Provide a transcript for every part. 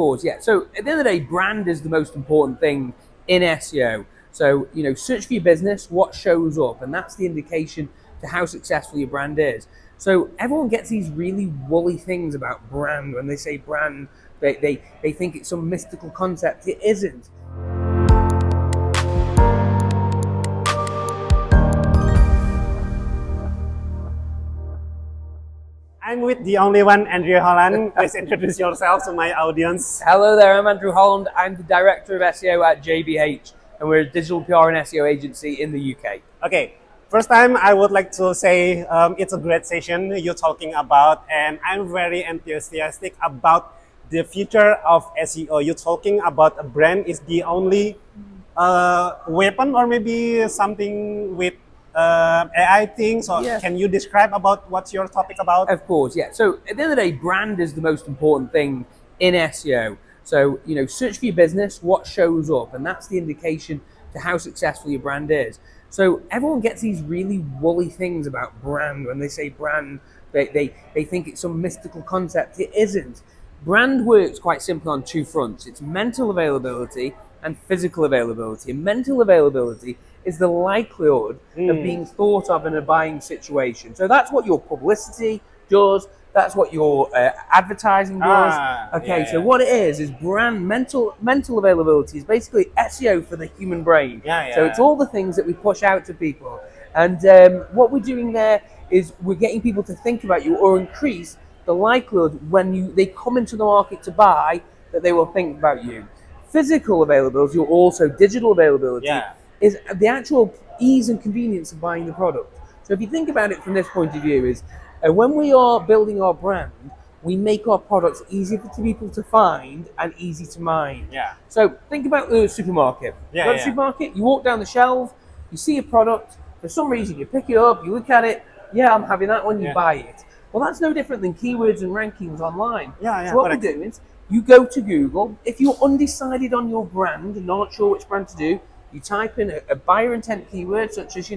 course, yeah. So at the end of the day, brand is the most important thing in SEO. So, search for your business, what shows up, and that's the indication to how successful your brand is. So everyone gets these really woolly things about brand. When they say brand, they think it's some mystical concept. It isn't. I'm with the only one, Andrew Holland. Please introduce yourself to my audience. Hello there, I'm Andrew Holland. I'm the Director of SEO at JBH, and we're a digital PR and SEO agency in the UK. Okay, first time I would like to say it's a great session you're talking about, and I'm very enthusiastic about the future of SEO. You're talking about a brand is the only weapon, or maybe something with AI things. So Yeah. Can you describe about what's your topic about? Of course, yeah. So at the end of the day, brand is the most important thing in SEO. So, search for your business, what shows up, and that's the indication to how successful your brand is. So everyone gets these really woolly things about brand. When they say brand, they think it's some mystical concept. It isn't. Brand works quite simply on two fronts. It's mental availability and physical availability. And mental availability is the likelihood of being thought of in a buying situation. So that's what your publicity does. That's what your advertising does. So what it is brand mental availability is basically SEO for the human brain. So it's all the things that we push out to people. And what we're doing there is we're getting people to think about you or increase the likelihood when they come into the market to buy that they will think about you. Physical availability or also digital availability is the actual ease and convenience of buying the product. So if you think about it from this point of view is when we are building our brand, we make our products easy for people to find and easy to mind. So think about the supermarket. You go to the supermarket, you walk down the shelf, you see a product, for some reason you pick it up, you look at it, I'm having that one, you buy it. Well, that's no different than keywords and rankings online. So what we do is you go to Google. If you're undecided on your brand and not sure which brand to do, you type in a buyer intent keyword such as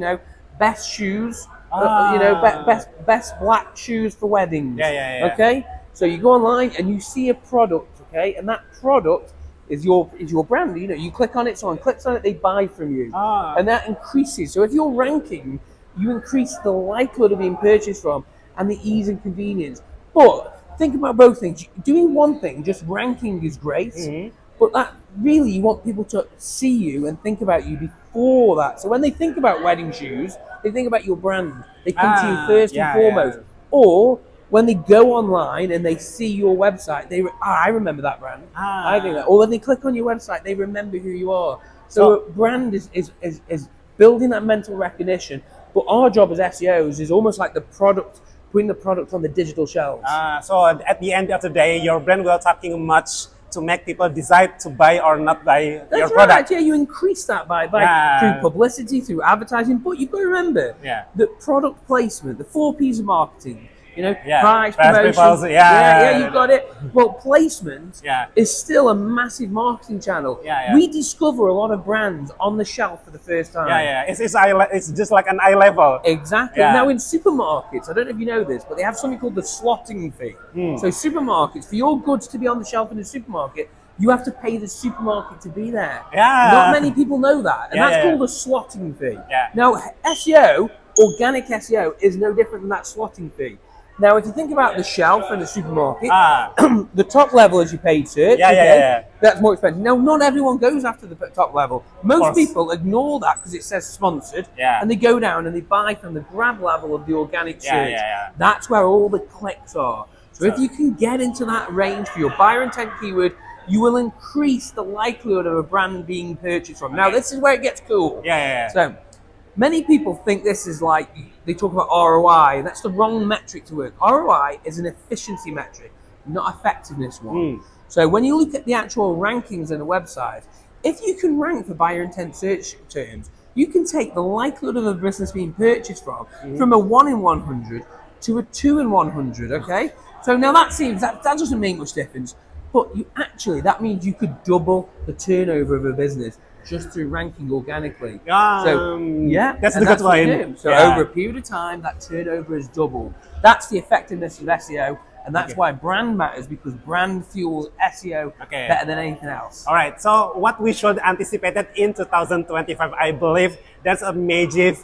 best shoes, best black shoes for weddings. Okay, so you go online and you see a product. Okay, and that product is your brand. You click on it, someone clicks on it, they buy from you, and that increases. So if you're ranking, you increase the likelihood of being purchased from and the ease and convenience. But think about both things. Doing one thing, just ranking, is great. But that really, you want people to see you and think about you before that. So when they think about wedding shoes, they think about your brand. They come to you first and foremost. Or when they go online and they see your website, I remember that brand. I think that. Or when they click on your website, they remember who you are. So brand is building that mental recognition. But our job as SEOs is almost like the product, putting the product on the digital shelves. So at the end of the day, your brand will talking much to make people decide to buy or not buy your product. Yeah, you increase that by through publicity, through advertising. But you've got to remember that product placement, the 4 P's of marketing, price, promotion. You got it. Well, placement is still a massive marketing channel. We discover a lot of brands on the shelf for the first time. It's just like an eye level. Exactly. Now in supermarkets, I don't know if you know this, but they have something called the slotting fee. So supermarkets, for your goods to be on the shelf in a supermarket, you have to pay the supermarket to be there. Not many people know that, and that's called a slotting fee. Now SEO, organic SEO, is no different than that slotting fee. Now, if you think about the shelf in the supermarket, the top level is your paid search. That's more expensive. Now, not everyone goes after the top level. Most people ignore that because it says sponsored, and they go down and they buy from the grab level of the organic search. That's where all the clicks are. So if you can get into that range for your buyer intent keyword, you will increase the likelihood of a brand being purchased from. Now, this is where it gets cool. So many people think this is like, they talk about ROI, and that's the wrong metric to work. ROI is an efficiency metric, not effectiveness one. So when you look at the actual rankings on a website, if you can rank for buyer intent search terms, you can take the likelihood of a business being purchased from a 1 in 100 to a 2 in 100, okay? So now that doesn't make much difference, but that means you could double the turnover of a business just through ranking organically. That's the good one. So over a period of time, that turnover is doubled. That's the effectiveness of SEO, And that's why brand matters, because brand fuels SEO better than anything else. All right. So what we should anticipate in 2025, I believe that's a major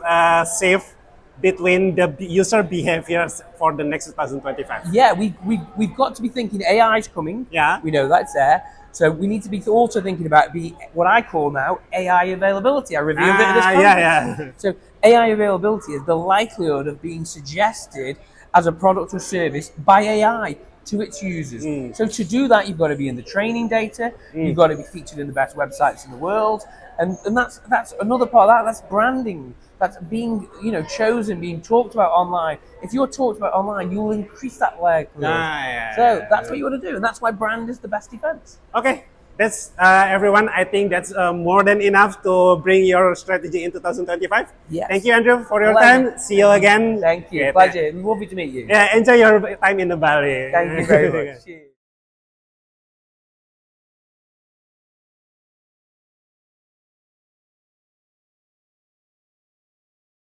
shift between the user behaviors for the next 2025. Yeah, we've got to be thinking AI is coming. Yeah. We know that's there. So we need to be also thinking about what I call now AI availability. I revealed it at this conference. So AI availability is the likelihood of being suggested as a product or service by AI to its users. So to do that, you've got to be in the training data. You've got to be featured in the best websites in the world, and that's another part of that. That's branding. That's being chosen, being talked about online. If you're talked about online, you'll increase that likelihood. So that's what you want to do, and that's why brand is the best defense. Okay, that's everyone. I think that's more than enough to bring your strategy in 2025. Yes. Thank you, Andrew, for your time. See you again. Thank you. Pleasure. Lovely to meet you. Yeah, enjoy your time in the Bali. Thank you very much. Cheers.